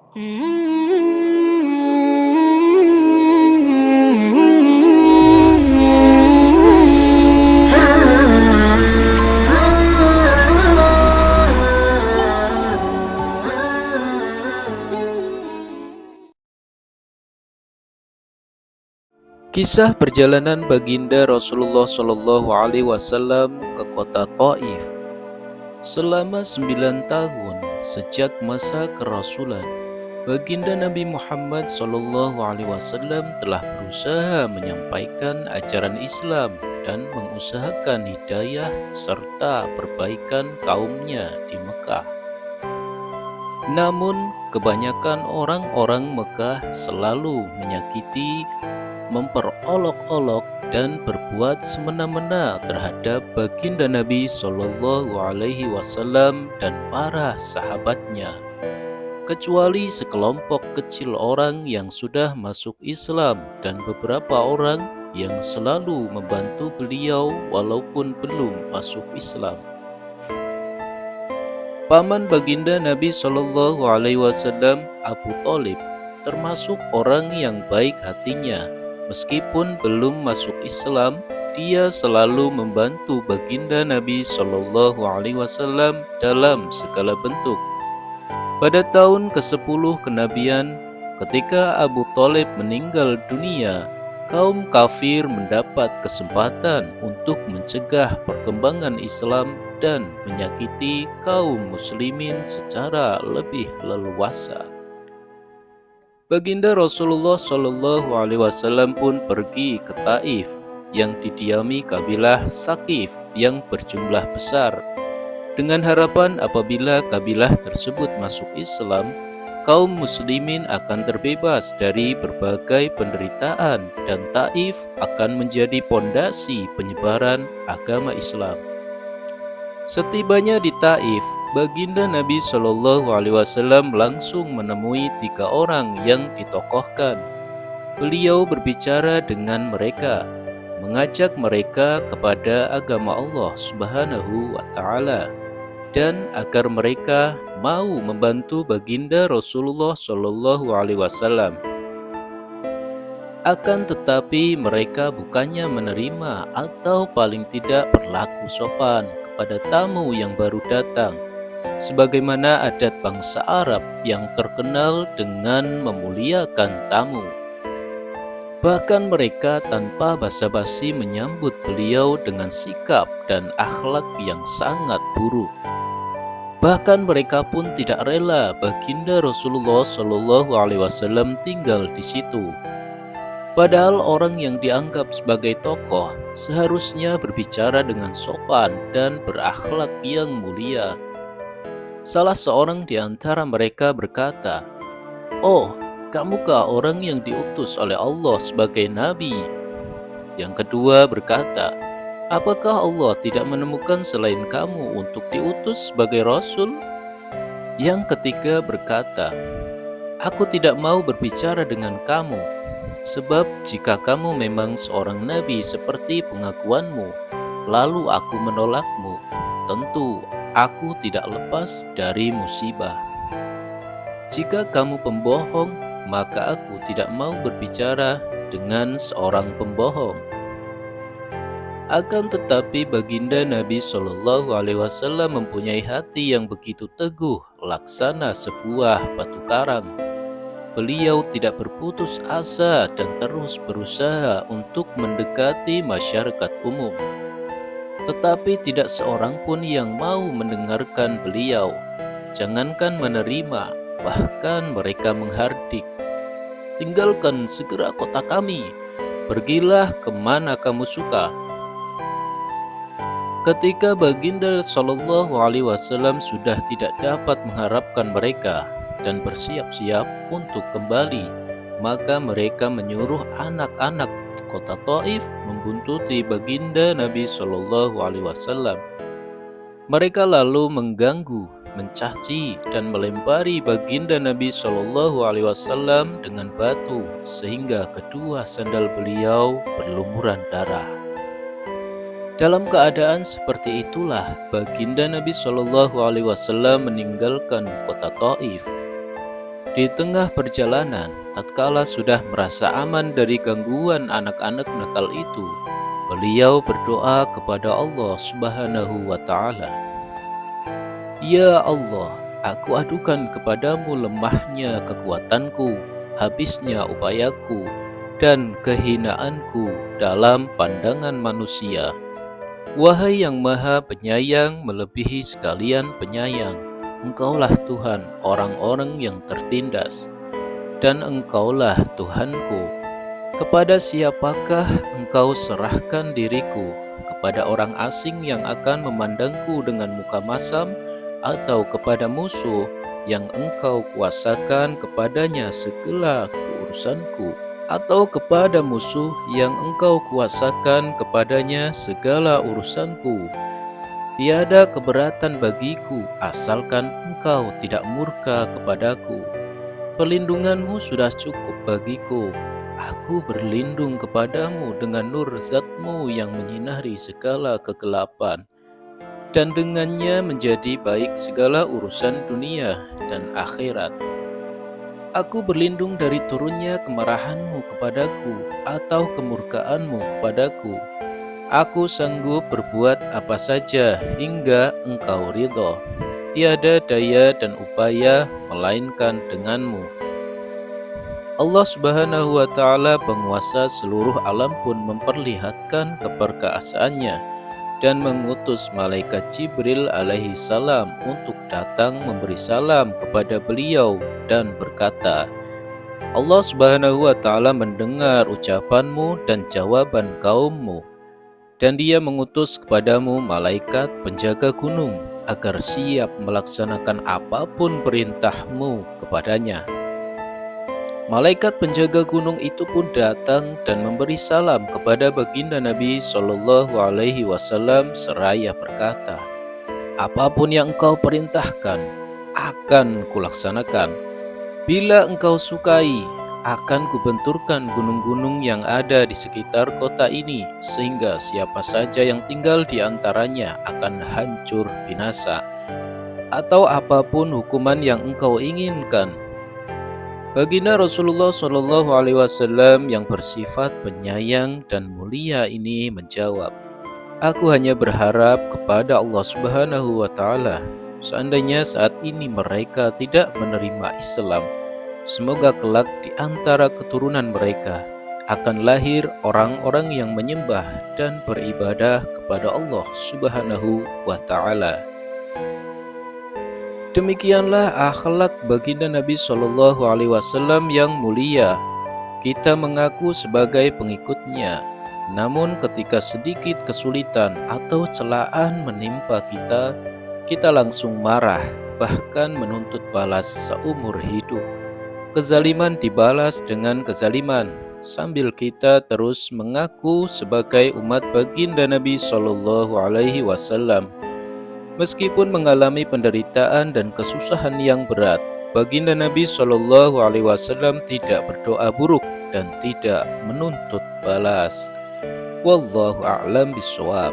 Kisah perjalanan baginda Rasulullah Shallallahu Alaihi Wasallam ke kota Taif. Selama 9 tahun sejak masa kerasulan, baginda Nabi Muhammad Shallallahu Alaihi Wasallam telah berusaha menyampaikan ajaran Islam dan mengusahakan hidayah serta perbaikan kaumnya di Mekah. Namun, kebanyakan orang-orang Mekah selalu menyakiti, memperolok-olok dan berbuat semena-mena terhadap baginda Nabi Shallallahu Alaihi Wasallam dan para sahabatnya, kecuali sekelompok kecil orang yang sudah masuk Islam dan beberapa orang yang selalu membantu beliau walaupun belum masuk Islam. Paman baginda Nabi Shallallahu Alaihi Wasallam, Abu Thalib, termasuk orang yang baik hatinya. Meskipun belum masuk Islam, dia selalu membantu baginda Nabi Shallallahu Alaihi Wasallam dalam segala bentuk. Pada tahun ke-10 kenabian, ketika Abu Thalib meninggal dunia, kaum kafir mendapat kesempatan untuk mencegah perkembangan Islam dan menyakiti kaum muslimin secara lebih leluasa. Baginda Rasulullah Shallallahu Alaihi Wasallam pun pergi ke Taif yang didiami kabilah Saqif yang berjumlah besar, dengan harapan apabila kabilah tersebut masuk Islam, kaum muslimin akan terbebas dari berbagai penderitaan dan Taif akan menjadi pondasi penyebaran agama Islam. Setibanya di Taif, baginda Nabi Shallallahu Alaihi Wasallam langsung menemui 3 orang yang ditokohkan. Beliau berbicara dengan mereka, mengajak mereka kepada agama Allah Subhanahu wa Ta'ala, dan agar mereka mau membantu baginda Rasulullah Shallallahu Alaihi Wasallam. Akan tetapi mereka bukannya menerima atau paling tidak berlaku sopan pada tamu yang baru datang, sebagaimana adat bangsa Arab yang terkenal dengan memuliakan tamu. Bahkan mereka tanpa basa-basi menyambut beliau dengan sikap dan akhlak yang sangat buruk. Bahkan mereka pun tidak rela baginda Rasulullah Shallallahu Alaihi Wasallam tinggal di situ. Padahal orang yang dianggap sebagai tokoh seharusnya berbicara dengan sopan dan berakhlak yang mulia. Salah seorang di antara mereka berkata, "Oh, kamukah orang yang diutus oleh Allah sebagai nabi?" Yang kedua berkata, "Apakah Allah tidak menemukan selain kamu untuk diutus sebagai rasul?" Yang ketiga berkata, "Aku tidak mau berbicara dengan kamu, sebab jika kamu memang seorang nabi seperti pengakuanmu, lalu aku menolakmu, tentu aku tidak lepas dari musibah. Jika kamu pembohong, maka aku tidak mau berbicara dengan seorang pembohong." Akan tetapi baginda Nabi Shallallahu Alaihi Wasallam mempunyai hati yang begitu teguh, laksana sebuah batu karang. Beliau tidak berputus asa dan terus berusaha untuk mendekati masyarakat umum. Tetapi tidak seorang pun yang mau mendengarkan beliau. Jangankan menerima, bahkan mereka menghardik, "Tinggalkan segera kota kami, pergilah kemana kamu suka." Ketika baginda Shallallahu Alaihi Wasallam sudah tidak dapat mengharapkan mereka dan bersiap-siap untuk kembali, maka mereka menyuruh anak-anak kota Taif membuntuti baginda Nabi Shallallahu Alaihi Wasallam. Mereka lalu mengganggu, mencaci, dan melempari baginda Nabi Shallallahu Alaihi Wasallam dengan batu sehingga kedua sandal beliau berlumuran darah. Dalam keadaan seperti itulah baginda Nabi Shallallahu Alaihi Wasallam meninggalkan kota Taif. Di tengah perjalanan, tatkala sudah merasa aman dari gangguan anak-anak nakal itu, beliau berdoa kepada Allah Subhanahu wa Ta'ala, "Ya Allah, aku adukan kepadamu lemahnya kekuatanku, habisnya upayaku, dan kehinaanku dalam pandangan manusia. Wahai yang Maha Penyayang melebihi sekalian penyayang, Engkaulah Tuhan orang-orang yang tertindas, dan Engkaulah Tuhanku. Kepada siapakah Engkau serahkan diriku? Kepada orang asing yang akan memandangku dengan muka masam, atau kepada musuh yang Engkau kuasakan kepadanya segala keurusanku, atau kepada musuh yang Engkau kuasakan kepadanya segala urusanku? Tiada keberatan bagiku asalkan Engkau tidak murka kepadaku. Perlindunganmu sudah cukup bagiku. Aku berlindung kepadamu dengan nur zatmu yang menyinari segala kegelapan, dan dengannya menjadi baik segala urusan dunia dan akhirat. Aku berlindung dari turunnya kemarahanmu kepadaku atau kemurkaanmu kepadaku. Aku sanggup berbuat apa saja hingga Engkau ridho. Tiada daya dan upaya melainkan denganmu. Allah Subhanahu wa Ta'ala, penguasa seluruh alam, pun memperlihatkan keperkasaannya dan mengutus malaikat Jibril alaihi salam untuk datang memberi salam kepada beliau dan berkata, Allah Subhanahu wa Ta'ala mendengar ucapanmu dan jawaban kaummu, dan Dia mengutus kepadamu malaikat penjaga gunung agar siap melaksanakan apapun perintahmu kepadanya. Malaikat penjaga gunung itu pun datang dan memberi salam kepada baginda Nabi Shallallahu Alaihi Wasallam seraya berkata, apapun yang engkau perintahkan akan kulaksanakan. Bila engkau sukai, akan kubenturkan gunung-gunung yang ada di sekitar kota ini, sehingga siapa saja yang tinggal di antaranya akan hancur binasa. Atau apapun hukuman yang engkau inginkan. Baginda Rasulullah Shallallahu Alaihi Wasallam yang bersifat penyayang dan mulia ini menjawab, aku hanya berharap kepada Allah Subhanahu wa Ta'ala, seandainya saat ini mereka tidak menerima Islam, semoga kelak di antara keturunan mereka akan lahir orang-orang yang menyembah dan beribadah kepada Allah Subhanahu wa Ta'ala. Demikianlah akhlak baginda Nabi Shallallahu Alaihi Wasallam yang mulia. Kita mengaku sebagai pengikutnya, namun ketika sedikit kesulitan atau celaan menimpa kita, kita langsung marah, bahkan menuntut balas seumur hidup. Kezaliman dibalas dengan kezaliman, sambil kita terus mengaku sebagai umat baginda Nabi Shallallahu Alaihi Wasallam. Meskipun mengalami penderitaan dan kesusahan yang berat, baginda Nabi Shallallahu Alaihi Wasallam tidak berdoa buruk dan tidak menuntut balas. Wallahu a'lam bishawab.